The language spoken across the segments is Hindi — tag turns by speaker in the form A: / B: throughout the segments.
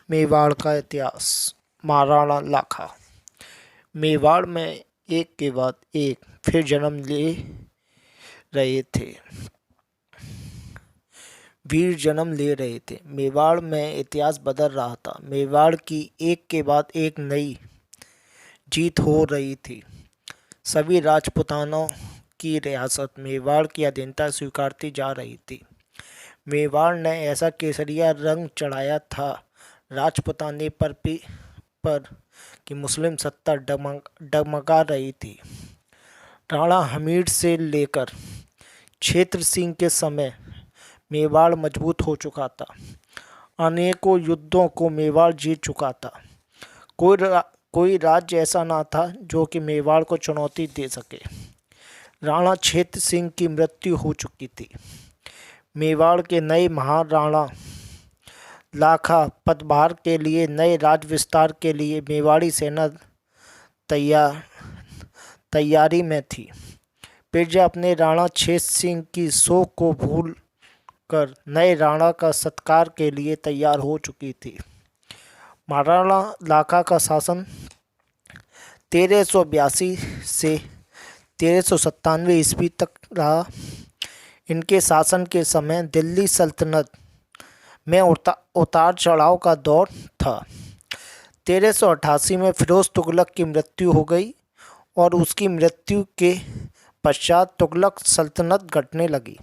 A: मेवाड़ का इतिहास। महाराणा लाखा मेवाड़ में एक के बाद एक फिर जन्म ले रहे थे, वीर जन्म ले रहे थे। मेवाड़ में इतिहास बदल रहा था। मेवाड़ की एक के बाद एक नई जीत हो रही थी। सभी राजपूतानों की रियासत मेवाड़ की अधीनता स्वीकारती जा रही थी। मेवाड़ ने ऐसा केसरिया रंग चढ़ाया था राजपूताने पर कि मुस्लिम सत्ता डगमगा रही थी। राणा हमीर से लेकर क्षेत्र सिंह के समय मेवाड़ मजबूत हो चुका था। अनेकों युद्धों को मेवाड़ जीत चुका था। कोई राज्य ऐसा ना था जो कि मेवाड़ को चुनौती दे सके। राणा क्षेत्र सिंह की मृत्यु हो चुकी थी। मेवाड़ के नए महाराणा लाखा पदभार के लिए, नए राज विस्तार के लिए मेवाड़ी सेना तैयारी में थी। प्रजा अपने राणा क्षेत्र सिंह की शोक को भूल कर नए राणा का सत्कार के लिए तैयार हो चुकी थी। महाराणा लाखा का शासन 1382 से 1397 ईस्वी तक रहा। इनके शासन के समय दिल्ली सल्तनत में उतार चढ़ाव का दौर था। 1388 में फिरोज तुगलक की मृत्यु हो गई और उसकी मृत्यु के पश्चात तुगलक सल्तनत घटने लगी।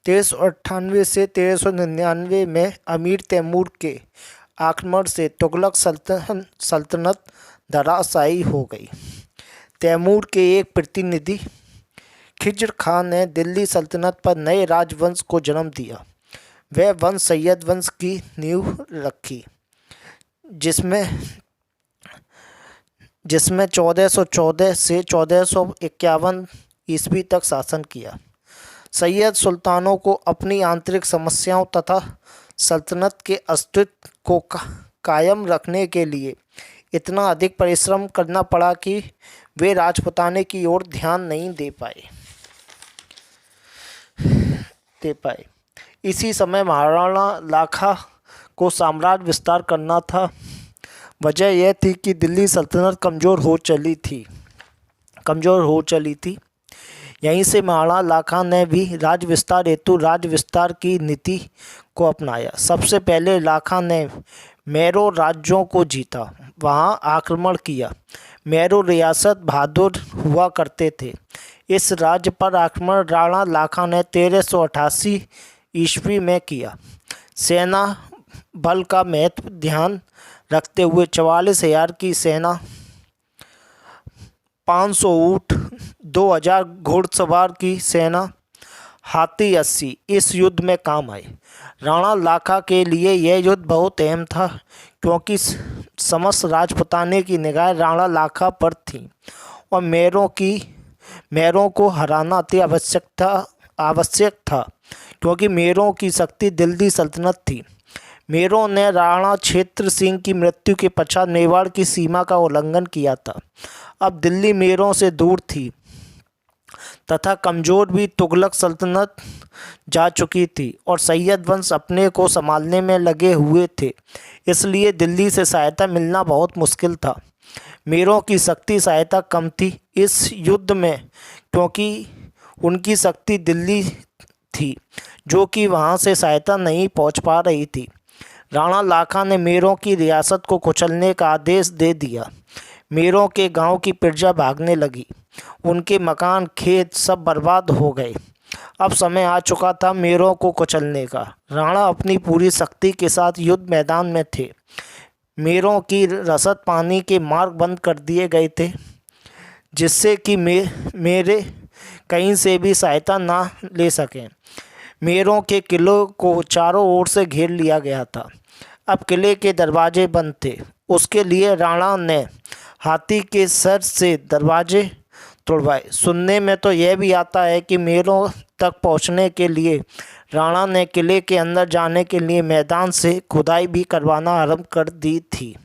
A: 1398 से 1399 में अमीर तैमूर के आक्रमण से तुगलक सल्तनत धराशायी हो गई। तैमूर के एक प्रतिनिधि खिज्र खान ने दिल्ली सल्तनत पर नए राजवंश को जन्म दिया। वह वंश सैयद वंश की नींव रखी, जिसमें 1414 से 1451 ईस्वी तक शासन किया। सैयद सुल्तानों को अपनी आंतरिक समस्याओं तथा सल्तनत के अस्तित्व को कायम रखने के लिए इतना अधिक परिश्रम करना पड़ा कि वे राजपूताने की ओर ध्यान नहीं दे पाए। इसी समय महाराणा लाखा को साम्राज्य विस्तार करना था। वजह यह थी कि दिल्ली सल्तनत कमज़ोर हो चली थी। यहीं से महाराणा लाखा ने भी राज्य विस्तार हेतु राज्य विस्तार की नीति को अपनाया। सबसे पहले लाखा ने मैरो राज्यों को जीता, वहां आक्रमण किया। मैरो रियासत बहादुर हुआ करते थे। इस राज्य पर आक्रमण राणा लाखा ने 1388 ईस्वी में किया। सेना बल का महत्व ध्यान रखते हुए 44,000 की सेना, 500 ऊँट, 2000 घुड़सवार की सेना, हाथी 80 इस युद्ध में काम आए। राणा लाखा के लिए यह युद्ध बहुत अहम था, क्योंकि समस्त राजपूताने की निगाह राणा लाखा पर थी और मैरों को हराना अति आवश्यक था, क्योंकि मैरों की शक्ति दिल्ली सल्तनत थी। मैरों ने राणा क्षेत्र सिंह की मृत्यु के पश्चात मेवाड़ की सीमा का उल्लंघन किया था। अब दिल्ली मैरों से दूर थी तथा कमज़ोर भी तुगलक सल्तनत जा चुकी थी और सैयद वंश अपने को संभालने में लगे हुए थे। इसलिए दिल्ली से सहायता मिलना बहुत मुश्किल था। मैरों की शक्ति सहायता कम थी इस युद्ध में, क्योंकि उनकी शक्ति दिल्ली थी जो कि वहां से सहायता नहीं पहुंच पा रही थी। राणा लाखा ने मैरों की रियासत को कुचलने का आदेश दे दिया। मैरों के गांव की प्रजा भागने लगी। उनके मकान, खेत सब बर्बाद हो गए। अब समय आ चुका था मैरों को कुचलने का। राणा अपनी पूरी शक्ति के साथ युद्ध मैदान में थे। मैरों की रसद पानी के मार्ग बंद कर दिए गए थे, जिससे कि मेरे कहीं से भी सहायता ना ले सकें। मैरों के किलों को चारों ओर से घेर लिया गया था। अब किले के दरवाजे बंद थे। उसके लिए राणा ने हाथी के सर से दरवाजे तोड़वाए। सुनने में तो यह भी आता है कि मैरों तक पहुंचने के लिए राणा ने किले के अंदर जाने के लिए मैदान से खुदाई भी करवाना आरंभ कर दी थी,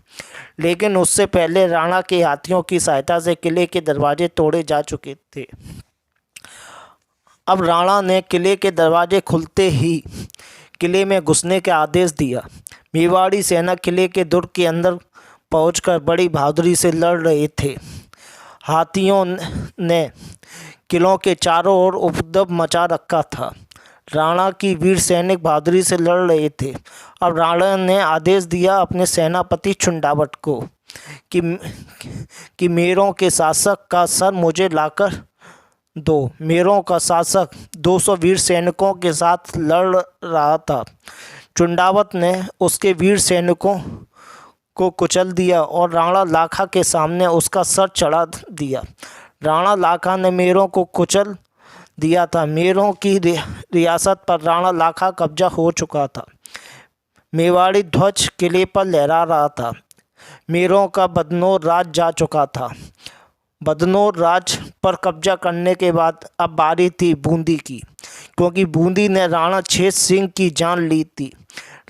A: लेकिन उससे पहले राणा के हाथियों की सहायता से किले के दरवाजे तोड़े जा चुके थे। अब राणा ने किले के दरवाजे खुलते ही किले में घुसने का आदेश दिया। मेवाड़ी सेना किले के दुर्ग के अंदर पहुंचकर बड़ी बहादुरी से लड़ रहे थे। हाथियों ने किलों के चारों ओर उपद्रव मचा रखा था। राणा की वीर सैनिक बहादुरी से लड़ रहे थे। अब राणा ने आदेश दिया अपने सेनापति चुंडावट को कि मेरों के शासक का सर मुझे लाकर दो। मेरों का शासक 200 वीर सैनिकों के साथ लड़ रहा था। चुंडावत ने उसके वीर सैनिकों को कुचल दिया और राणा लाखा के सामने उसका सर चढ़ा दिया। राणा लाखा ने मेरों को कुचल दिया था। मेरों की रियासत पर राणा लाखा कब्जा हो चुका था। मेवाड़ी ध्वज किले पर लहरा रहा था। मेरों का बदनौर राज जा चुका था। बदनौर राज पर कब्जा करने के बाद अब बारी थी बूंदी की, क्योंकि बूंदी ने राणा छेद सिंह की जान ली थी।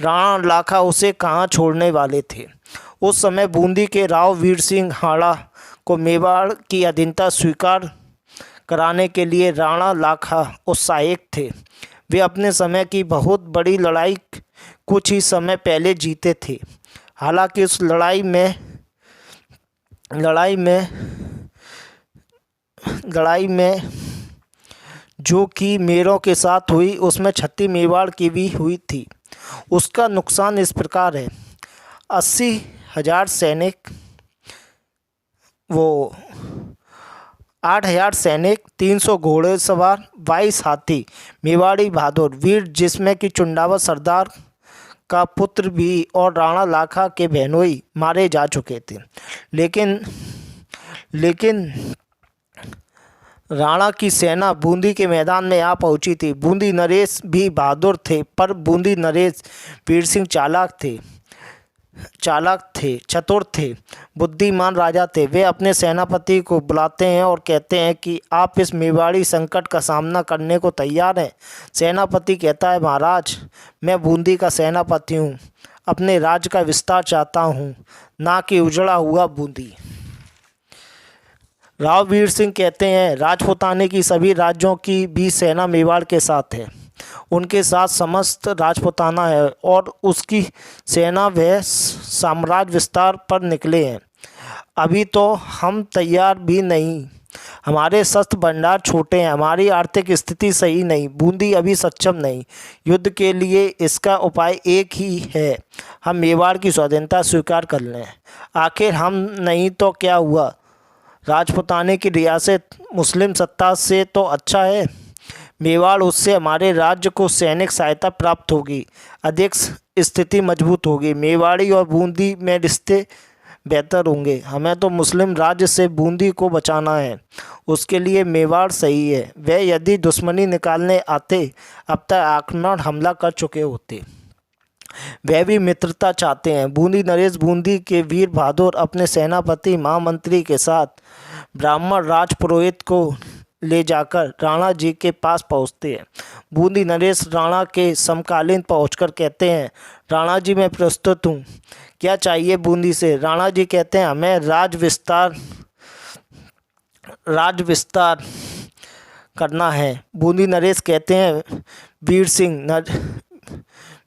A: राणा लाखा उसे कहाँ छोड़ने वाले थे। उस समय बूंदी के राव वीर सिंह हाड़ा को मेवाड़ की अधीनता स्वीकार कराने के लिए राणा लाखा उत्साहित थे। वे अपने समय की बहुत बड़ी लड़ाई कुछ ही समय पहले जीते थे। हालांकि उस लड़ाई में जो कि मेरों के साथ हुई, उसमें क्षति मेवाड़ की भी हुई थी। उसका नुकसान इस प्रकार है: 80,000 सैनिक, 8,000 सैनिक, 300 घोड़े सवार, 22 हाथी, मेवाड़ी बहादुर वीर, जिसमें कि चुंडावत सरदार का पुत्र भी और राणा लाखा के बहनोई मारे जा चुके थे। लेकिन राणा की सेना बूंदी के मैदान में आ पहुंची थी। बूंदी नरेश भी बहादुर थे, पर बूंदी नरेश वीर सिंह चालाक थे, चतुर थे, बुद्धिमान राजा थे। वे अपने सेनापति को बुलाते हैं और कहते हैं कि आप इस मेवाड़ी संकट का सामना करने को तैयार हैं। सेनापति कहता है, महाराज, मैं बूंदी का सेनापति हूँ, अपने राज्य का विस्तार चाहता हूँ, ना कि उजड़ा हुआ बूंदी। राव वीर सिंह कहते हैं, राजपूताने की सभी राज्यों की भी सेना मेवाड़ के साथ है। उनके साथ समस्त राजपूताना है और उसकी सेना वह साम्राज्य विस्तार पर निकले हैं। अभी तो हम तैयार भी नहीं, हमारे शस्त्र भंडार छोटे हैं, हमारी आर्थिक स्थिति सही नहीं, बूंदी अभी सक्षम नहीं। युद्ध के लिए इसका उपाय एक ही है, हम मेवाड़ की स्वाधीनता स्वीकार कर लें। आखिर हम नहीं तो क्या हुआ, राजपूताने की रियासत मुस्लिम सत्ता से तो अच्छा है। मेवाड़, उससे हमारे राज्य को सैनिक सहायता प्राप्त होगी, अधिक स्थिति मजबूत होगी, मेवाड़ी और बूंदी में रिश्ते बेहतर होंगे। हमें तो मुस्लिम राज्य से बूंदी को बचाना है, उसके लिए मेवाड़ सही है। वे यदि दुश्मनी निकालने आते, अब तक आक्रमण हमला कर चुके होते। वह भी मित्रता चाहते हैं। बूंदी नरेश बूंदी के वीर बहादुर अपने सेनापति महामंत्री के साथ ब्राह्मण राजपुरोहित को ले जाकर राणा जी के पास पहुंचते हैं। बूंदी नरेश राणा के समकालीन पहुंचकर कहते हैं, राणा जी, मैं प्रस्तुत हूँ, क्या चाहिए बूंदी से। राणा जी कहते हैं, हमें राज विस्तार करना है। बूंदी नरेश कहते हैं,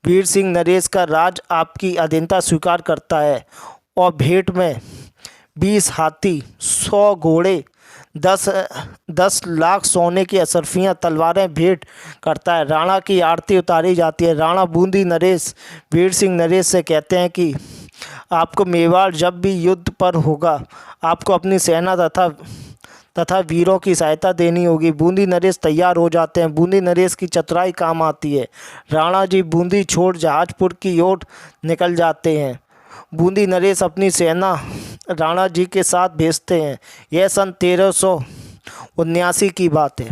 A: वीर सिंह नरेश का राज आपकी अधीनता स्वीकार करता है और भेंट में 20 हाथी, 100 घोड़े, 10 लाख सोने की अशर्फियाँ तलवारें भेंट करता है। राणा की आरती उतारी जाती है। राणा बूंदी नरेश वीर सिंह नरेश से कहते हैं कि आपको मेवाड़ जब भी युद्ध पर होगा, आपको अपनी सेना तथा वीरों की सहायता देनी होगी। बूंदी नरेश तैयार हो जाते हैं। बूंदी नरेश की चतुराई काम आती है। राणा जी बूंदी छोड़ जहाजपुर की ओर निकल जाते हैं। बूंदी नरेश अपनी सेना राणा जी के साथ भेजते हैं। यह सन 1379 की बात है।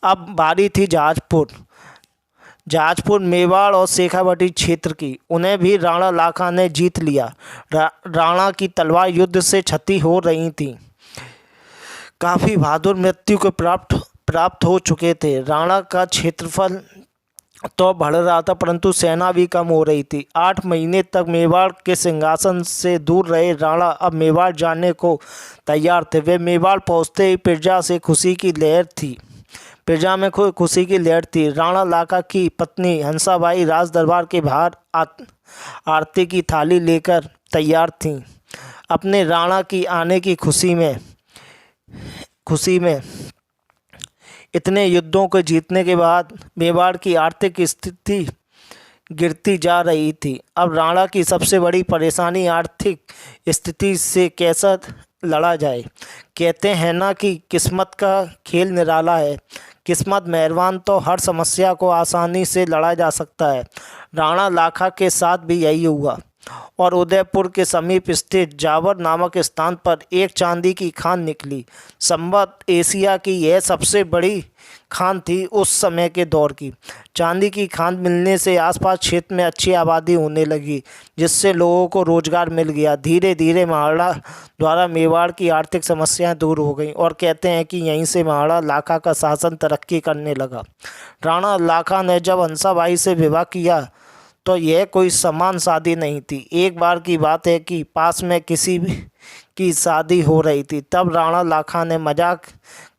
A: अब बारी थी जहाजपुर मेवाड़ और शेखावटी क्षेत्र की। उन्हें भी राणा लाखा ने जीत लिया। राणा की तलवार युद्ध से क्षति हो रही थी। काफ़ी बहादुर मृत्यु को प्राप्त हो चुके थे। राणा का क्षेत्रफल तो बढ़ रहा था, परंतु सेना भी कम हो रही थी। 8 महीने तक मेवाड़ के सिंहासन से दूर रहे राणा अब मेवाड़ जाने को तैयार थे। वे मेवाड़ पहुँचते ही प्रजा में खुशी की लहर थी। राणा लाखा की पत्नी हंसाबाई राज दरबार के बाहर आरती की थाली लेकर तैयार थीं। अपने राणा की आने की खुशी में इतने युद्धों को जीतने के बाद मेवाड़ की आर्थिक स्थिति गिरती जा रही थी। अब राणा की सबसे बड़ी परेशानी आर्थिक स्थिति से कैसा लड़ा जाए। कहते हैं ना कि किस्मत का खेल निराला है। किस्मत मेहरबान तो हर समस्या को आसानी से लड़ा जा सकता है। राणा लाखा के साथ भी यही हुआ और उदयपुर के समीप स्थित जावर नामक स्थान पर एक चांदी की खान निकली। संभवत एशिया की यह सबसे बड़ी खान थी उस समय के दौर की। चांदी की खान मिलने से आसपास क्षेत्र में अच्छी आबादी होने लगी, जिससे लोगों को रोजगार मिल गया। धीरे धीरे महाराणा द्वारा मेवाड़ की आर्थिक समस्याएं दूर हो गईं और कहते हैं कि यहीं से महाराणा लाखा का शासन तरक्की करने लगा। राणा लाखा ने जब हंसाबाई से विवाह किया तो यह कोई समान शादी नहीं थी। एक बार की बात है कि पास में किसी भी की शादी हो रही थी। तब राणा लाखा ने मजाक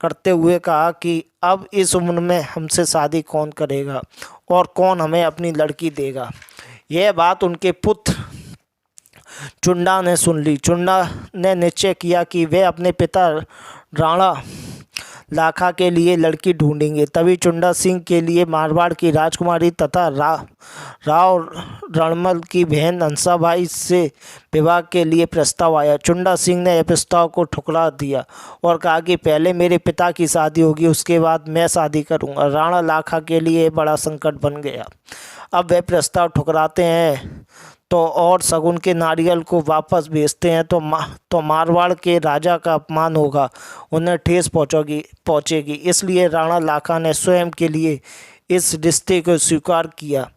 A: करते हुए कहा कि अब इस उम्र में हमसे शादी कौन करेगा और कौन हमें अपनी लड़की देगा। यह बात उनके पुत्र चुंडा ने सुन ली। चुंडा ने निश्चय किया कि वे अपने पिता राणा लाखा के लिए लड़की ढूंढेंगे। तभी चुंडा सिंह के लिए मारवाड़ की राजकुमारी तथा राव रणमल की बहन हंसाबाई से विवाह के लिए प्रस्ताव आया। चुंडा सिंह ने यह प्रस्ताव को ठुकरा दिया और कहा कि पहले मेरे पिता की शादी होगी, उसके बाद मैं शादी करूंगा। राणा लाखा के लिए बड़ा संकट बन गया। अब वह प्रस्ताव ठुकराते हैं तो और शगुन के नारियल को वापस भेजते हैं तो मारवाड़ के राजा का अपमान होगा, उन्हें ठेस पहुंचेगी। इसलिए राणा लाखा ने स्वयं के लिए इस रिश्ते को स्वीकार किया,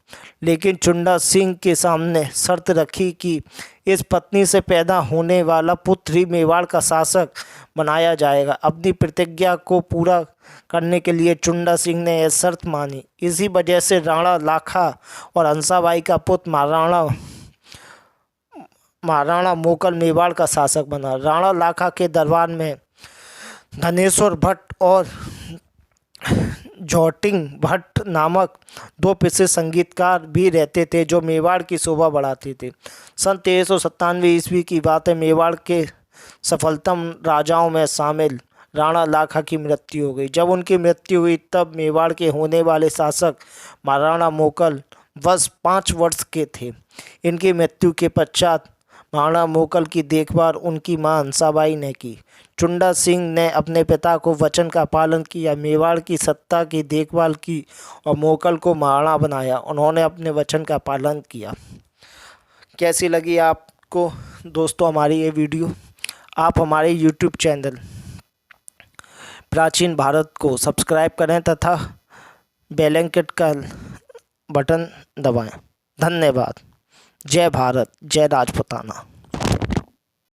A: लेकिन चुंडा सिंह के सामने शर्त रखी कि इस पत्नी से पैदा होने वाला पुत्र ही मेवाड़ का शासक बनाया जाएगा। अपनी प्रतिज्ञा को पूरा करने के लिए चुंडा सिंह ने यह शर्त मानी। इसी वजह से राणा लाखा और हंसाबाई का पुत्र महाराणा मोकल मेवाड़ का शासक बना। राणा लाखा के दरबार में धनेश्वर भट्ट और झोटिंग भट्ट नामक दो प्रसिद्ध संगीतकार भी रहते थे, जो मेवाड़ की शोभा बढ़ाते थे। सन 1397 ईस्वी की बात है। मेवाड़ के सफलतम राजाओं में शामिल राणा लाखा की मृत्यु हो गई। जब उनकी मृत्यु हुई तब मेवाड़ के होने वाले शासक महाराणा मोकल बस 5 वर्ष के थे। इनकी मृत्यु के पश्चात महाराणा मोकल की देखभाल उनकी मां हंसाबाई ने की। चुंडा सिंह ने अपने पिता को वचन का पालन किया, मेवाड़ की सत्ता की देखभाल की और मोकल को महाराणा बनाया। उन्होंने अपने वचन का पालन किया। कैसी लगी आपको दोस्तों हमारी ये वीडियो? आप हमारे YouTube चैनल प्राचीन भारत को सब्सक्राइब करें तथा बेल आइकन का बटन दबाएं। धन्यवाद। जय भारत, जय राजपूताना।